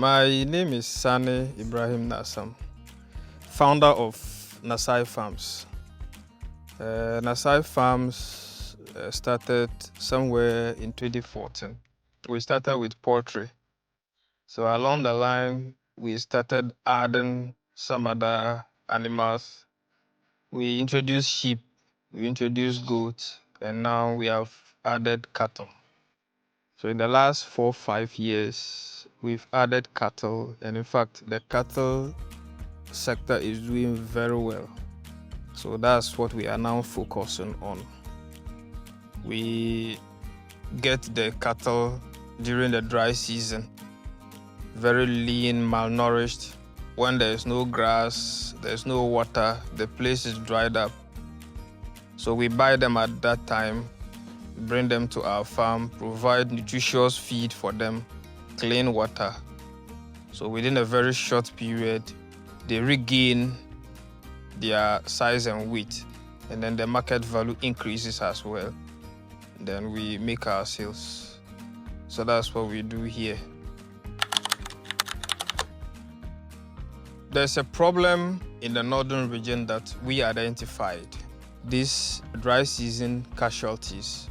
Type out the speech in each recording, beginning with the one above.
My name is Sani Ibrahim Nassam, founder of Nassai Farms. Nassai Farms started somewhere in 2014. We started with poultry. So along the line, we started adding some other animals. We introduced sheep, we introduced goats, and now we have added cattle. So in the last 4 or 5 years, we've added cattle, and in fact, the cattle sector is doing very well. So that's what we are now focusing on. We get the cattle during the dry season, very lean, malnourished. When there's no grass, there's no water, the place is dried up. So we buy them at that time, bring them to our farm, provide nutritious feed for them, clean water. So within a very short period, they regain their size and weight, and then the market value increases as well. Then we make our sales. So that's what we do here. There's a problem in the northern region that we identified. These dry season casualties.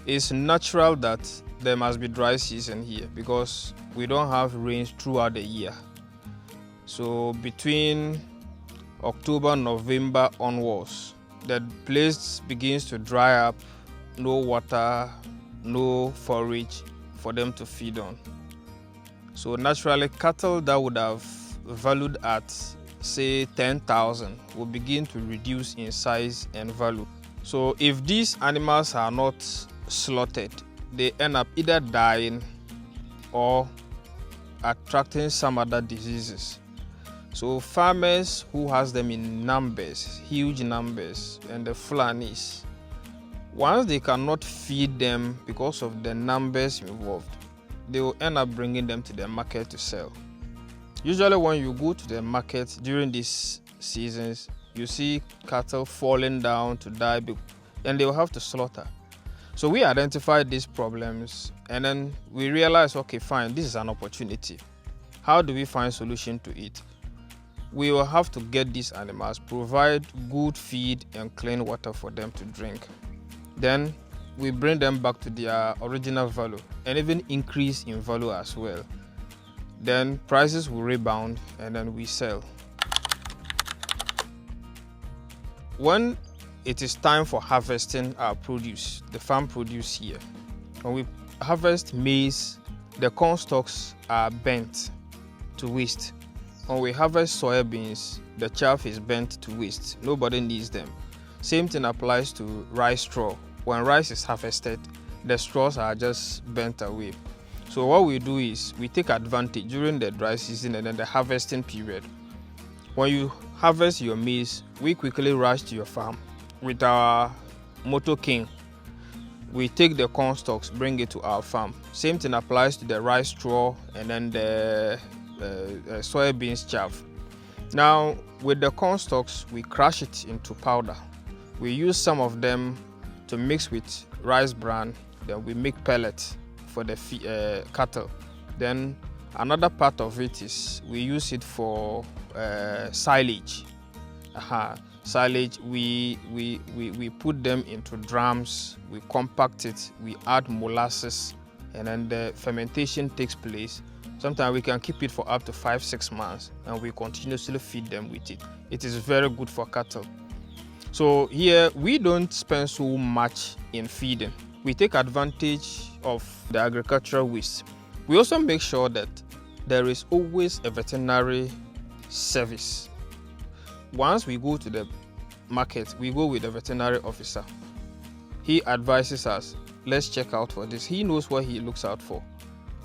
It's natural that there must be dry season here because we don't have rains throughout the year. So between October, November onwards, the place begins to dry up, no water, no forage for them to feed on. So naturally, cattle that would have valued at, say, 10,000 will begin to reduce in size and value. So if these animals are not slaughtered, they end up either dying or attracting some other diseases. So farmers who has them in numbers, huge numbers, and the Fulanis, once they cannot feed them because of the numbers involved, they will end up bringing them to the market to sell. Usually when you go to the market during these seasons, you see cattle falling down to die, and they will have to slaughter. So we identified these problems, and then we realized, okay, fine, this is an opportunity. How do we find solution to it? We will have to get these animals, provide good feed and clean water for them to drink. Then we bring them back to their original value and even increase in value as well. Then prices will rebound and then we sell. When it is time for harvesting our produce, the farm produce here, when we harvest maize, the corn stalks are bent to waste. When we harvest soybeans, the chaff is bent to waste. Nobody needs them. Same thing applies to rice straw. When rice is harvested, the straws are just bent away. So what we do is we take advantage during the dry season and then the harvesting period. When you harvest your maize, we quickly rush to your farm with our motor king. We take the corn stalks, bring it to our farm. Same thing applies to the rice straw and then the soybeans chaff. Now with the corn stalks, we crush it into powder. We use some of them to mix with rice bran, then we make pellets for the cattle. Then another part of it is we use it for silage. Silage, we put them into drums, we compact it, we add molasses, and then the fermentation takes place. Sometimes we can keep it for up to 5-6 months, and we continuously feed them with it. It is very good for cattle. So here, we don't spend so much in feeding. We take advantage of the agricultural waste. We also make sure that there is always a veterinary service. Once we go to the market, we go with the veterinary officer. He advises us, let's check out for this. He knows what he looks out for.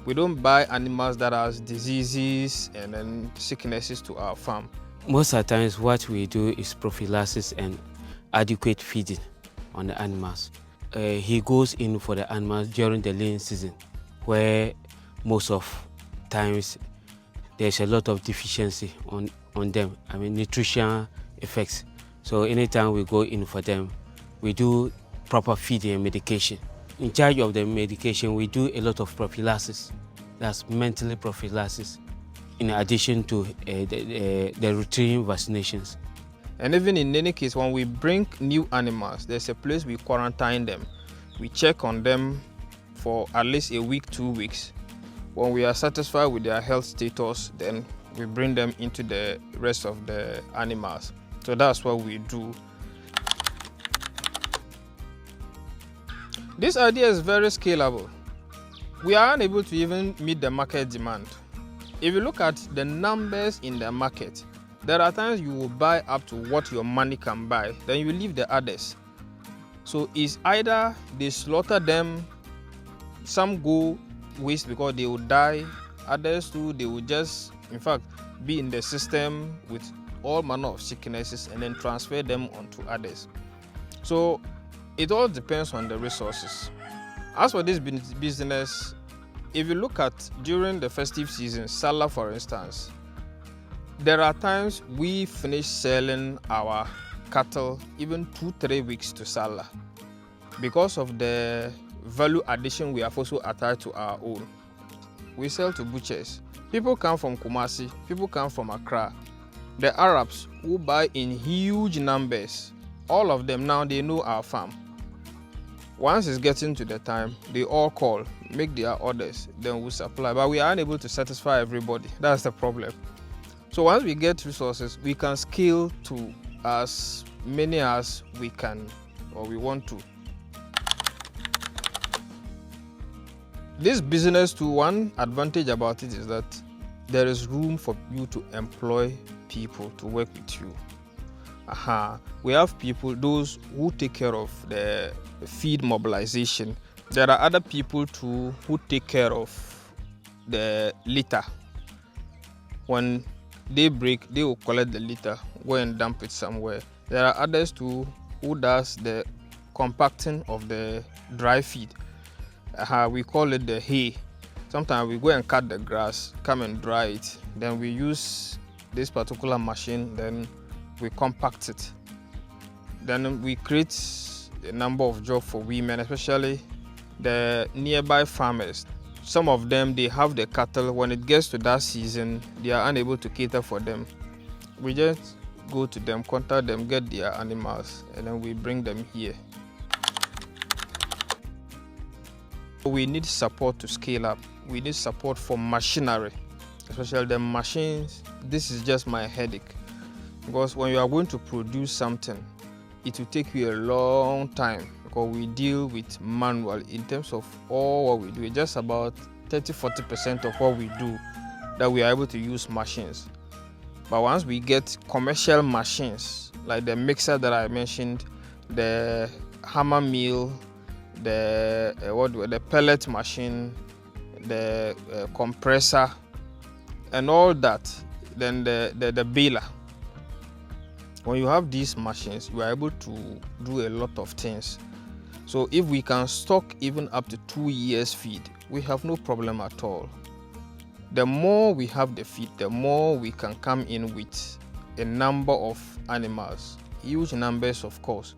We don't buy animals that has diseases and then sicknesses to our farm. Most of the times what we do is prophylaxis and adequate feeding on the animals. He goes in for the animals during the lean season, where most of times there's a lot of deficiency on them, nutrition effects. So anytime we go in for them, we do proper feeding and medication. In charge of the medication, we do a lot of prophylaxis. That's mentally prophylaxis, in addition to the routine vaccinations. And even in any case, when we bring new animals, there's a place we quarantine them. We check on them for at least a week, 2 weeks. When we are satisfied with their health status, then we bring them into the rest of the animals. So that's what we do. This idea is very scalable. We are unable to even meet the market demand. If you look at the numbers in the market, there are times you will buy up to what your money can buy, then you leave the others. So it's either they slaughter them, some go waste because they will die, others too, they will just, in fact, be in the system with all manner of sicknesses and then transfer them onto others. So it all depends on the resources. As for this business, if you look at during the festive season, Salah for instance, there are times we finish selling our cattle even 2-3 weeks to Salah because of the value addition we have also attached to our own. We sell to butchers. People come from Kumasi, people come from Accra. The Arabs who buy in huge numbers, all of them now they know our farm. Once it's getting to the time, they all call, make their orders, then we supply. But we are unable to satisfy everybody. That's the problem. So once we get resources, we can scale to as many as we can or we want to. This business too, one advantage about it is that there is room for you to employ people to work with you. We have people, those who take care of the feed mobilization. There are other people too who take care of the litter. When they break, they will collect the litter, go and dump it somewhere. There are others too who does the compacting of the dry feed. We call it the hay. Sometimes we go and cut the grass, come and dry it. Then we use this particular machine, then we compact it. Then we create a number of jobs for women, especially the nearby farmers. Some of them, they have the cattle. When it gets to that season, they are unable to cater for them. We just go to them, contact them, get their animals, and then we bring them here. We need support to scale up. We need support for machinery, especially the machines. This is just my headache, because when you are going to produce something, it will take you a long time, because we deal with manual in terms of all what we do. It's just about 30-40% of what we do that we are able to use machines. But once we get commercial machines, like the mixer that I mentioned, the hammer mill, the pellet machine, the compressor, and all that, then the baler. When you have these machines, you are able to do a lot of things. So if we can stock even up to 2 years feed, we have no problem at all. The more we have the feed, the more we can come in with a number of animals, huge numbers of course.